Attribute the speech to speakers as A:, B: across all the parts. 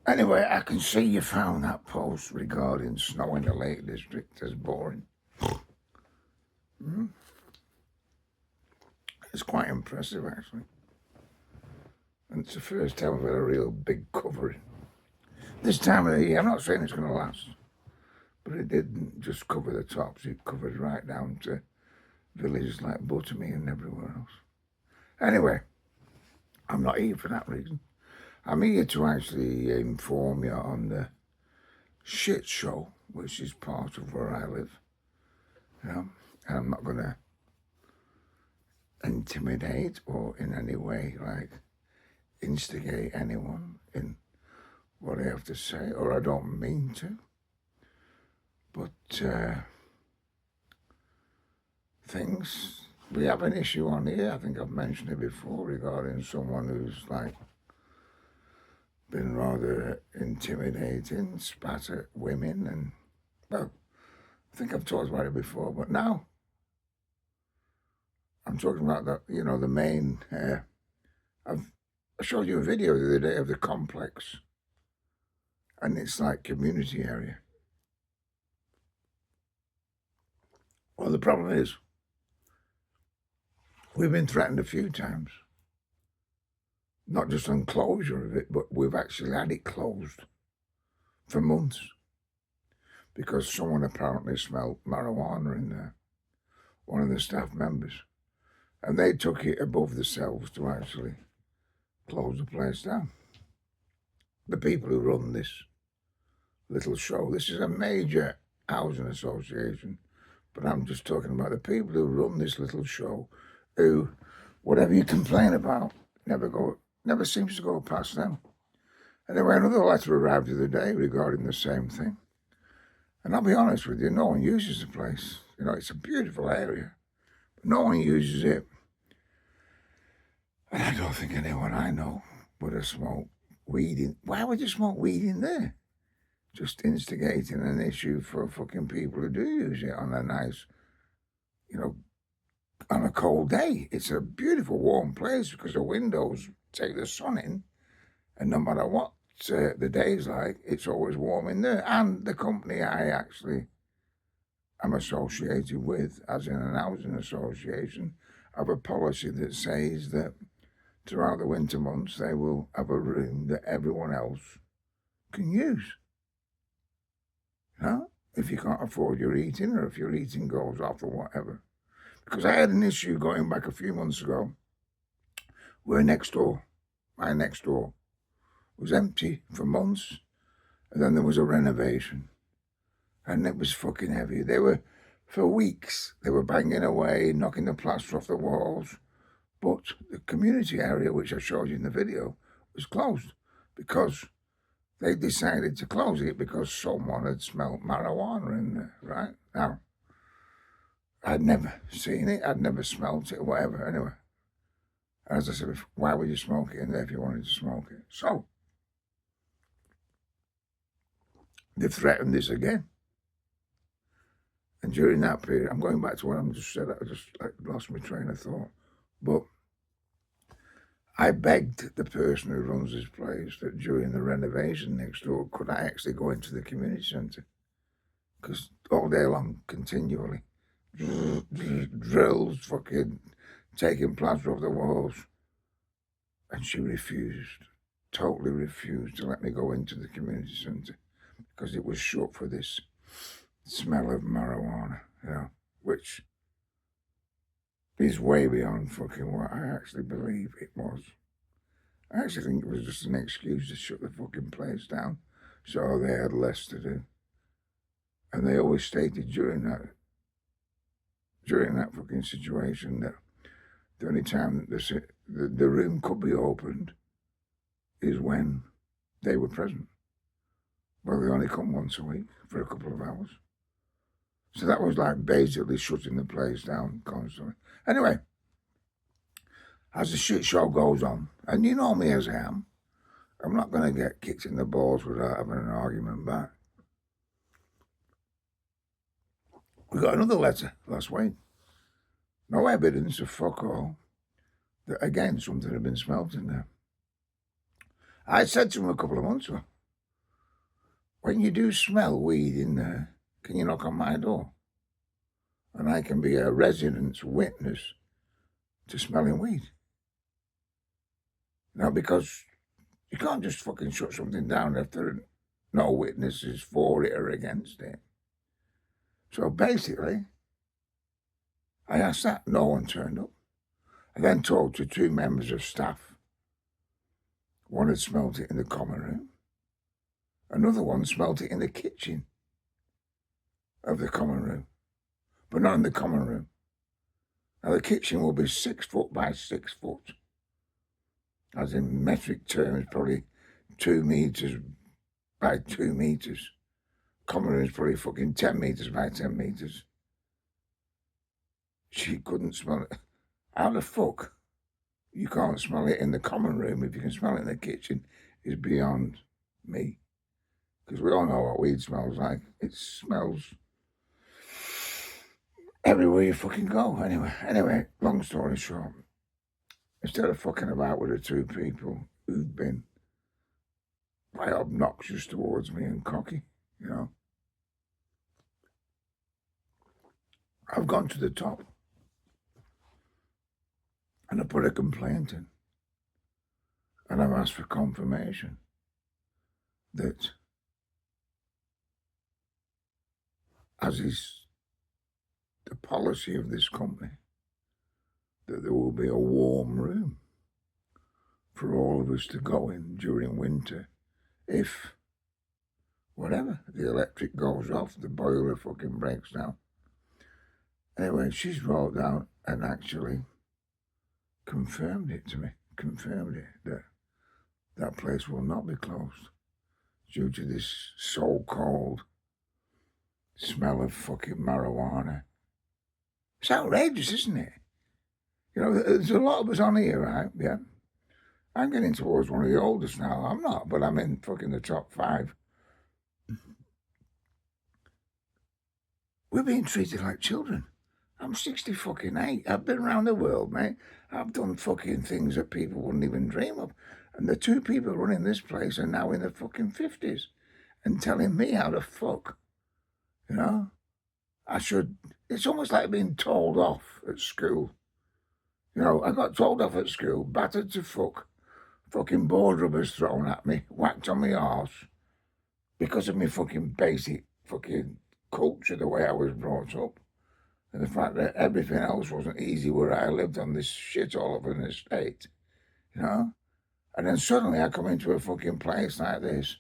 A: Anyway, I can see you found that post regarding snow in the Lake District as boring. It's quite impressive, actually. And it's the first time I've had a real big covering. This time of the year, I'm not saying it's going to last, but it didn't just cover the tops, it covered right down to villages like Buttermere and everywhere else. Anyway, I'm not here for that reason. I'm here to actually inform you on the shit show, which is part of where I live. You know, and I'm not going to intimidate or in any way like instigate anyone in what I have to say, or I don't mean to. But we have an issue on here, I think I've mentioned it before, regarding someone who's like been rather intimidating, spat at women, and well, I think I've talked about it before, but now I'm talking about that, you know, the main, I showed you a video the other day of the complex, and it's like community area. Well, the problem is, we've been threatened a few times. Not just on closure of it, but we've actually had it closed for months because someone apparently smelled marijuana in there, one of the staff members. And they took it above themselves to actually close the place down. The people who run this little show, this is a major housing association, but I'm just talking about the people who run this little show who, whatever you complain about, never seems to go past them. Anyway, another letter arrived the other day regarding the same thing. And I'll be honest with you, no one uses the place. You know, it's a beautiful area, but no one uses it. And I don't think anyone I know would have smoked weed in. Why would you smoke weed in there? Just instigating an issue for fucking people who do use it on a nice, you know, on a cold day. It's a beautiful warm place because the windows take the sun in, and no matter what the day's like, it's always warm in there. And the company I actually am associated with, as in an housing association, have a policy that says that throughout the winter months they will have a room that everyone else can use. You know, if you can't afford your eating, or if your eating goes off or whatever. Because I had an issue going back a few months ago where my next door, was empty for months, and then there was a renovation, and it was fucking heavy. For weeks, they were banging away, knocking the plaster off the walls, but the community area, which I showed you in the video, was closed because they decided to close it because someone had smelled marijuana in there, right? Now, I'd never seen it, I'd never smelt it, whatever, anyway. As I said, why would you smoke it in there if you wanted to smoke it? So, they threatened this again. And during that period, I'm going back to what I just said, I just lost my train of thought. But I begged the person who runs this place that during the renovation next door, could I actually go into the community centre? Because all day long, continually, drills, fucking taking plaster off the walls. And she refused, totally refused to let me go into the community centre because it was shut for this smell of marijuana, you know, which is way beyond fucking what I actually believe it was. I actually think it was just an excuse to shut the fucking place down so they had less to do. And they always stated during that fucking situation that the only time that the room could be opened is when they were present. Well, they only come once a week for a couple of hours. So that was like basically shutting the place down constantly. Anyway, as the shit show goes on, and you know me as I am, I'm not going to get kicked in the balls without having an argument back. We got another letter last week. No evidence of fuck all. That again, something had been smelt in there. I said to him a couple of months ago, when you do smell weed in there, can you knock on my door? And I can be a resident's witness to smelling weed. Now, because you can't just fucking shut something down if there are no witnesses for it or against it. So basically, I asked that. No one turned up. I then talked to two members of staff. One had smelt it in the common room. Another one smelt it in the kitchen of the common room, but not in the common room. Now, the kitchen will be 6 foot by 6 foot, as in metric terms, probably 2 meters by 2 meters. Common room is probably fucking 10 meters by 10 meters. She couldn't smell it. How the fuck you can't smell it in the common room if you can smell it in the kitchen is beyond me. Because we all know what weed smells like. It smells everywhere you fucking go. Anyway, long story short, instead of fucking about with the two people who've been quite obnoxious towards me and cocky, you know, I've gone to the top and I put a complaint in and I've asked for confirmation that, as is the policy of this company, that there will be a warm room for all of us to go in during winter if, whatever, the electric goes off, the boiler fucking breaks down. Anyway, she's wrote down and actually confirmed it to me, that that place will not be closed due to this so-called smell of fucking marijuana. It's outrageous, isn't it? You know, there's a lot of us on here, right? Yeah. I'm getting towards one of the oldest now. I'm not, but I'm in fucking the top 5. We're being treated like children. I'm 60 fucking 8. I've been around the world, mate. I've done fucking things that people wouldn't even dream of. And the two people running this place are now in their fucking 50s and telling me how to fuck. You know? It's almost like being told off at school. You know, I got told off at school, battered to fuck, fucking board rubbers thrown at me, whacked on my arse, because of my fucking basic fucking culture, the way I was brought up. And the fact that everything else wasn't easy where I lived on this shithole of an estate, you know? And then suddenly I come into a fucking place like this,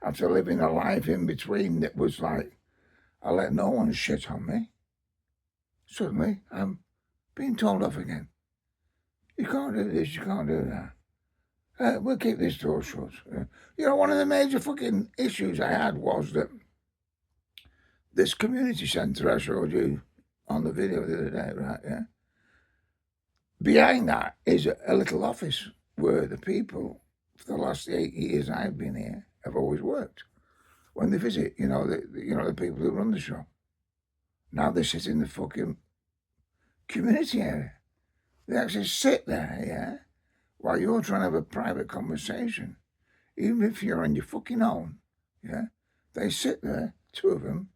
A: after living a life in between that was like, I let no one shit on me. Suddenly, I'm being told off again. You can't do this, you can't do that. We'll keep this door shut. You know, one of the major fucking issues I had was that this community centre I showed you on the video the other day, right, yeah? Behind that is a little office where the people, for the last 8 years I've been here, have always worked. When they visit, the people who run the show. Now they sit in the fucking community area. They actually sit there, yeah, while you're trying to have a private conversation. Even if you're on your fucking own, yeah, they sit there, 2 of them,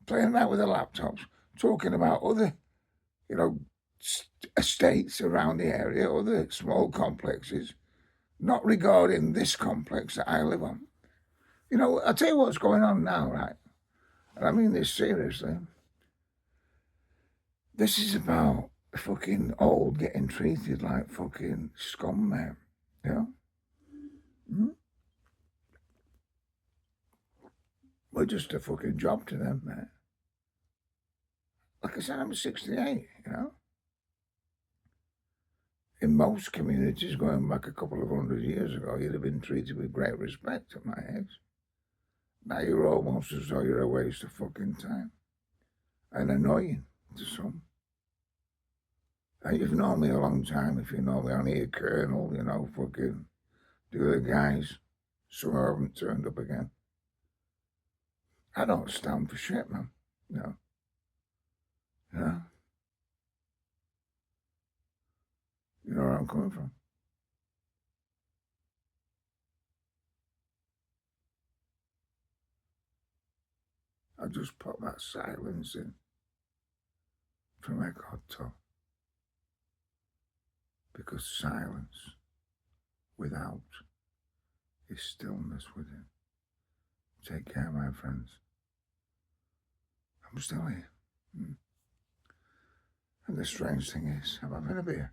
A: playing about with their laptops, talking about other, estates around the area, other small complexes, not regarding this complex that I live on. You know, I'll tell you what's going on now, right? And I mean this seriously. This is about fucking old getting treated like fucking scum, man. You know? Mm-hmm. We're just a fucking job to them, man. Like I said, I'm 68, you know? In most communities, going back a couple of 100 years ago, you'd have been treated with great respect at my age. Now you're almost as though you're a waste of fucking time. And annoying to some. And you've known me a long time. If you know me, only a colonel, fucking the other guys. Some haven't turned up again. I don't stand for shit, man. No. Yeah. You know where I'm coming from. just put that silence in from Eckhart Tolle. Because silence without is stillness within. Take care, my friends. I'm still here. And the strange thing is, I'm having a beer.